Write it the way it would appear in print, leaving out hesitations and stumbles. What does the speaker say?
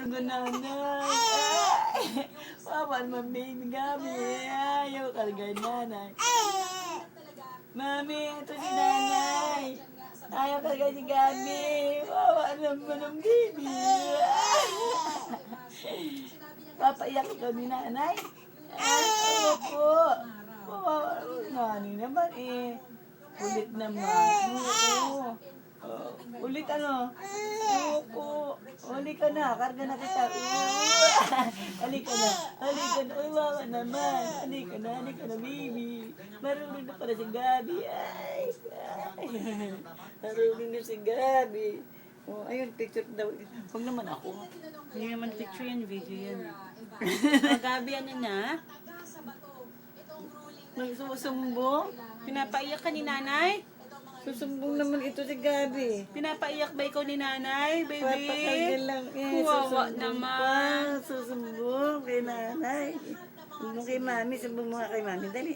Ano nanay? Wawa naman baby Gabi. Ayaw karga nanay. Mami, ito si nanay. Ayaw karga si Gabi. Wawa naman ang baby. Papaiyak ikaw ni nanay? Opo. Wawa nanay naman eh. Ulit naman. Oo. Ulit ano? Opo. Uli ka na. Karga na kita. Halika na. Halika na. Uy, wawa naman. Halika na, baby. Marunong na pala si Gabi. Ay. Marunong na si Gabi. Oh, ayun, picture daw. Huwag naman ako. Hindi naman picture yan, video yan. Gabi, ano na? Nagsusumbong? Pinapaiyak ka ni nanay? Susumbong naman ito si Gabi. Pinapaiyak ba ikaw ni nanay, baby? Papakalga lang eh. Kuwawa Susumbong naman. pa. Susumbong kay nanay. Sumbong kay mami. Sumbong mga kay mami. Dali.